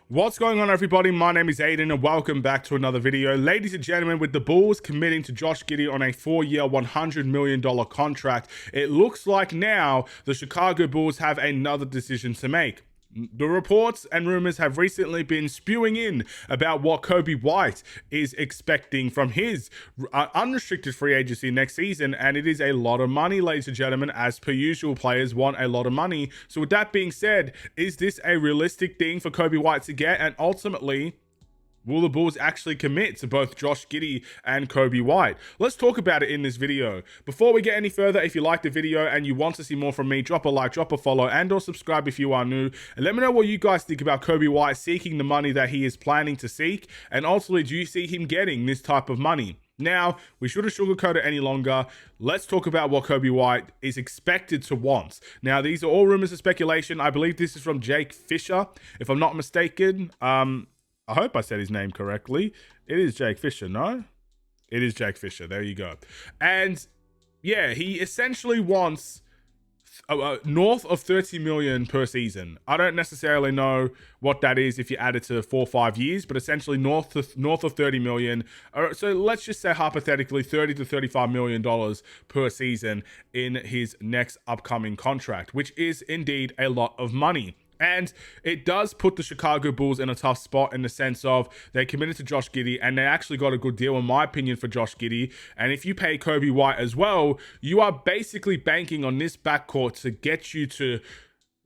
What's going on, everybody? My name is Aiden and welcome back to another video. Ladies and gentlemen, with the Bulls committing to Josh Giddey on a 4-year, $100 million contract, it looks like now the Chicago Bulls have another decision to make. The reports and rumors have recently been spewing in about what Coby White is expecting from his unrestricted free agency next season, and it is a lot of money, ladies and gentlemen. As per usual, players want a lot of money. So with that being said, is this a realistic thing for Coby White to get? And ultimately, will the Bulls actually commit to both Josh Giddey and Coby White? Let's talk about it in this video. Before we get any further, if you like the video and you want to see more from me, drop a like, drop a follow, and or subscribe if you are new. And let me know what you guys think about Coby White seeking the money that he is planning to seek. And ultimately, do you see him getting this type of money? Now, we shouldn't sugarcoat it any longer. Let's talk about what Coby White is expected to want. Now, these are all rumors and speculation. I believe this is from Jake Fisher, if I'm not mistaken. I hope I said his name correctly. It is Jake Fisher, no? It is Jake Fisher. There you go. And yeah, he essentially wants north of 30 million per season. I don't necessarily know what that is if you add it to 4 or 5 years, but essentially north of 30 million. So let's just say hypothetically 30 to 35 million dollars per season in his next upcoming contract, which is indeed a lot of money. And it does put the Chicago Bulls in a tough spot in the sense of they committed to Josh Giddey and they actually got a good deal, in my opinion, for Josh Giddey. And if you pay Coby White as well, you are basically banking on this backcourt to get you to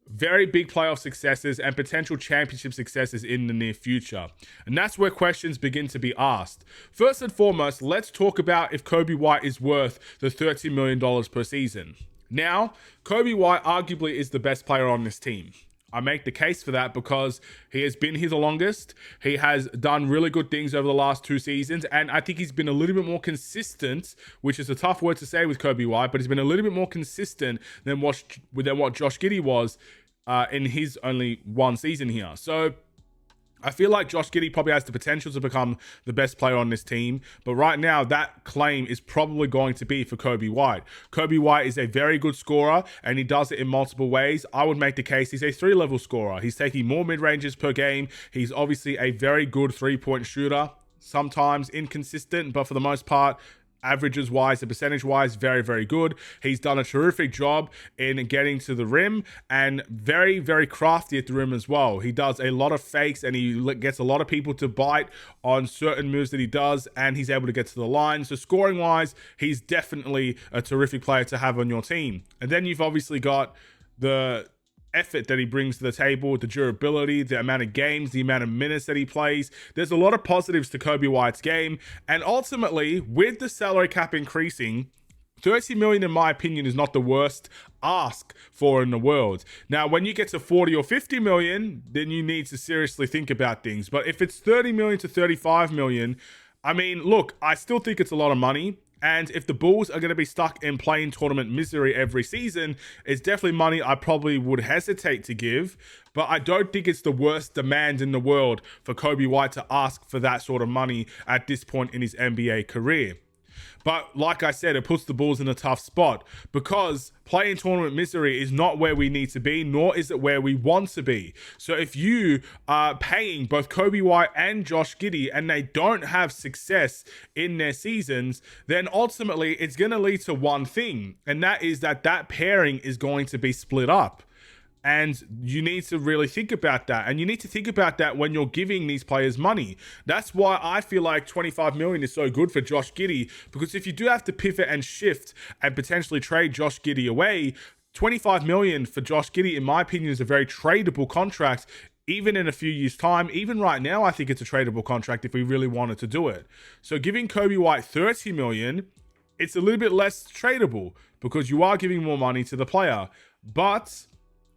very big playoff successes and potential championship successes in the near future. And that's where questions begin to be asked. First and foremost, let's talk about if Coby White is worth the $30 million per season. Now, Coby White arguably is the best player on this team. I make the case for that because he has been here the longest. He has done really good things over the last 2 seasons, and I think he's been a little bit more consistent, which is a tough word to say with Coby White, but he's been a little bit more consistent than what Josh Giddey was in his only 1 season here. So I feel like Josh Giddey probably has the potential to become the best player on this team, but right now that claim is probably going to be for Coby White. Coby White is a very good scorer, and he does it in multiple ways. I would make the case he's a 3-level scorer. He's taking more mid-ranges per game. He's obviously a very good 3-point shooter, sometimes inconsistent, but for the most part, averages wise and percentage wise, very, very good. He's done a terrific job in getting to the rim and very, very crafty at the rim as well. He does a lot of fakes and he gets a lot of people to bite on certain moves that he does, and he's able to get to the line. So scoring wise, he's definitely a terrific player to have on your team. And then you've obviously got the effort that he brings to the table, the durability, the amount of games, the amount of minutes that he plays. There's a lot of positives to Coby White's game. And ultimately, with the salary cap increasing, 30 million, in my opinion, is not the worst ask for in the world. Now, when you get to 40 or 50 million, then you need to seriously think about things. But if it's 30 million to 35 million, I mean, look, I still think it's a lot of money. And if the Bulls are going to be stuck in playing tournament misery every season, it's definitely money I probably would hesitate to give. But I don't think it's the worst demand in the world for Coby White to ask for that sort of money at this point in his NBA career. But like I said, it puts the Bulls in a tough spot because playing tournament misery is not where we need to be, nor is it where we want to be. So if you are paying both Coby White and Josh Giddey and they don't have success in their seasons, then ultimately it's going to lead to one thing, and that is that pairing is going to be split up. And you need to really think about that. And you need to think about that when you're giving these players money. That's why I feel like 25 million is so good for Josh Giddey. Because if you do have to pivot and shift and potentially trade Josh Giddey away, 25 million for Josh Giddey, in my opinion, is a very tradable contract. Even in a few years' time, even right now, I think it's a tradable contract if we really wanted to do it. So giving Coby White 30 million, it's a little bit less tradable because you are giving more money to the player. But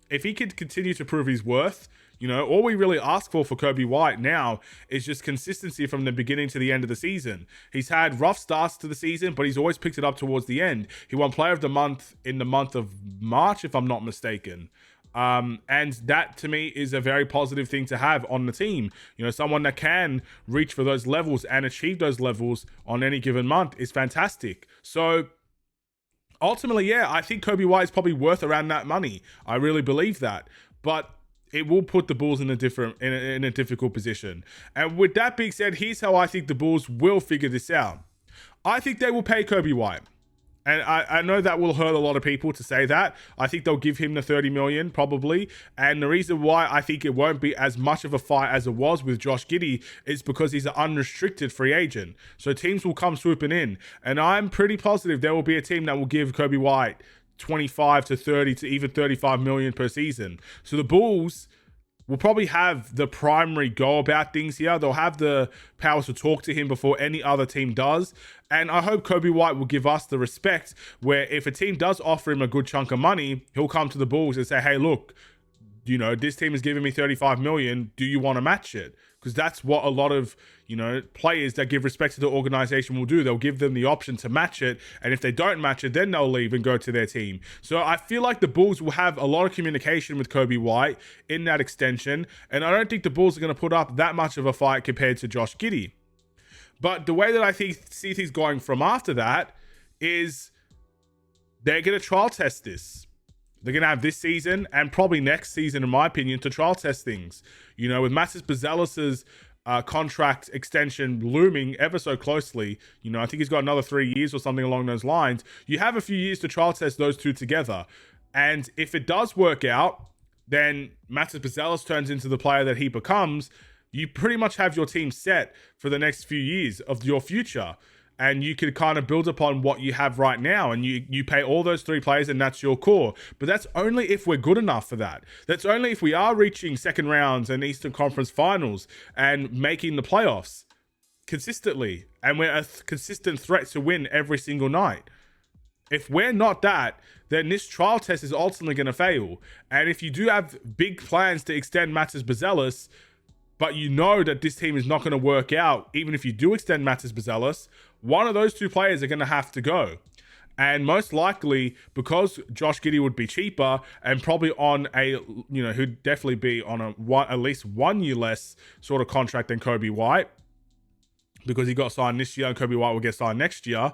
if he could continue to prove his worth, you know, all we really ask for Coby White now is just consistency from the beginning to the end of the season. He's had rough starts to the season, but he's always picked it up towards the end. He won Player of the Month in the month of March, if I'm not mistaken. And that to me is a very positive thing to have on the team. You know, someone that can reach for those levels and achieve those levels on any given month is fantastic. So ultimately, yeah, I think Coby White is probably worth around that money. I really believe that. But it will put the Bulls in a difficult position. And with that being said, here's how I think the Bulls will figure this out. I think they will pay Coby White. And I know that will hurt a lot of people to say that. I think they'll give him the $30 million probably. And the reason why I think it won't be as much of a fight as it was with Josh Giddey is because he's an unrestricted free agent. So teams will come swooping in. And I'm pretty positive there will be a team that will give Coby White 25 to 30 to even 35 million per season. So the Bulls will probably have the primary go about things here. They'll have the power to talk to him before any other team does. And I hope Coby White will give us the respect where if a team does offer him a good chunk of money, he'll come to the Bulls and say, hey, look, you know, this team is giving me 35 million. Do you want to match it? Because that's what a lot of, you know, players that give respect to the organization will do. They'll give them the option to match it. And if they don't match it, then they'll leave and go to their team. So I feel like the Bulls will have a lot of communication with Coby White in that extension. And I don't think the Bulls are going to put up that much of a fight compared to Josh Giddey. But the way that I see things going from after that is they're going to trial test this. They're going to have this season and probably next season, in my opinion, to trial test things. You know, with Matas Buzelis's contract extension looming ever so closely, you know, I think he's got another 3 years or something along those lines. You have a few years to trial test those two together. And if it does work out, then Matas Buzelis turns into the player that he becomes. You pretty much have your team set for the next few years of your future. And you can kind of build upon what you have right now. And you pay all those three players and that's your core. But that's only if we're good enough for that. That's only if we are reaching second rounds and Eastern Conference finals and making the playoffs consistently. And we're a consistent threat to win every single night. If we're not that, then this trial test is ultimately going to fail. And if you do have big plans to extend Matas Buzelis, but you know that this team is not going to work out, even if you do extend Matas Buzelis, one of those two players are going to have to go. And most likely, because Josh Giddey would be cheaper and probably on a, you know, who'd definitely be on at least 1 year less sort of contract than Coby White, because he got signed this year and Coby White will get signed next year.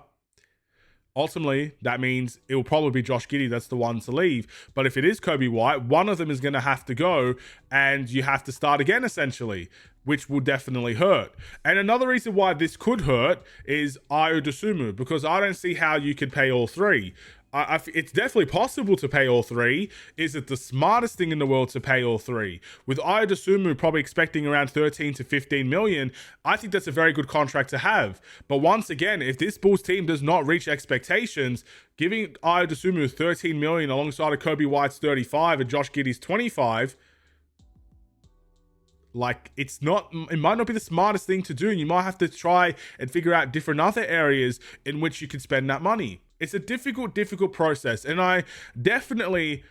Ultimately, that means it will probably be Josh Giddey that's the one to leave. But if it is Coby White, one of them is going to have to go and you have to start again, essentially, which will definitely hurt. And another reason why this could hurt is Ayo Dosunmu, because I don't see how you could pay all three. It's definitely possible to pay all three. Is it the smartest thing in the world to pay all three? With Ayo Dosunmu probably expecting around 13 to 15 million, I think that's a very good contract to have. But once again, if this Bulls team does not reach expectations, giving Ayo Dosunmu 13 million alongside of Coby White's 35 and Josh Giddey's 25, like, it might not be the smartest thing to do. You might have to try and figure out different other areas in which you could spend that money. It's a difficult process. And I definitely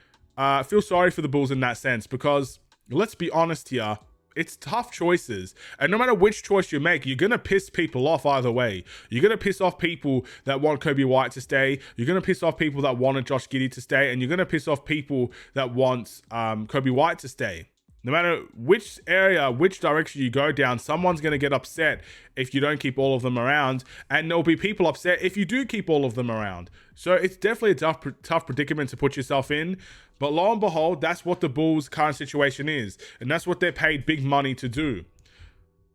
feel sorry for the Bulls in that sense, because let's be honest here, it's tough choices. And no matter which choice you make, you're going to piss people off either way. You're going to piss off people that want Coby White to stay. You're going to piss off people that wanted Josh Giddey to stay. And you're going to piss off people that want Coby White to stay. No matter which area, which direction you go down, someone's going to get upset if you don't keep all of them around. And there'll be people upset if you do keep all of them around. So it's definitely a tough predicament to put yourself in. But lo and behold, that's what the Bulls' current situation is. And that's what they're paid big money to do.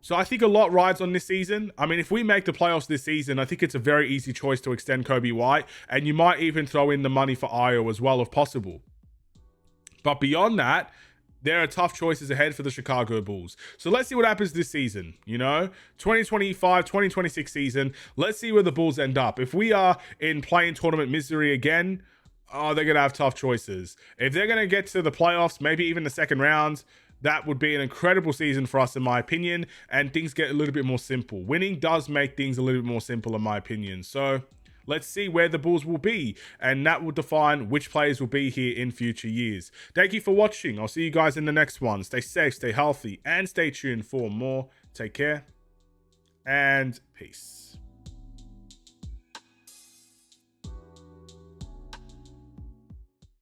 So I think a lot rides on this season. I mean, if we make the playoffs this season, I think it's a very easy choice to extend Coby White. And you might even throw in the money for Ayo as well if possible. But beyond that, there are tough choices ahead for the Chicago Bulls. So let's see what happens this season, you know? 2025, 2026 season. Let's see where the Bulls end up. If we are in playing tournament misery again, they're going to have tough choices. If they're going to get to the playoffs, maybe even the second round, that would be an incredible season for us, in my opinion, and things get a little bit more simple. Winning does make things a little bit more simple, in my opinion. So let's see where the Bulls will be, and that will define which players will be here in future years. Thank you for watching. I'll see you guys in the next one. Stay safe, stay healthy, and stay tuned for more. Take care, and peace.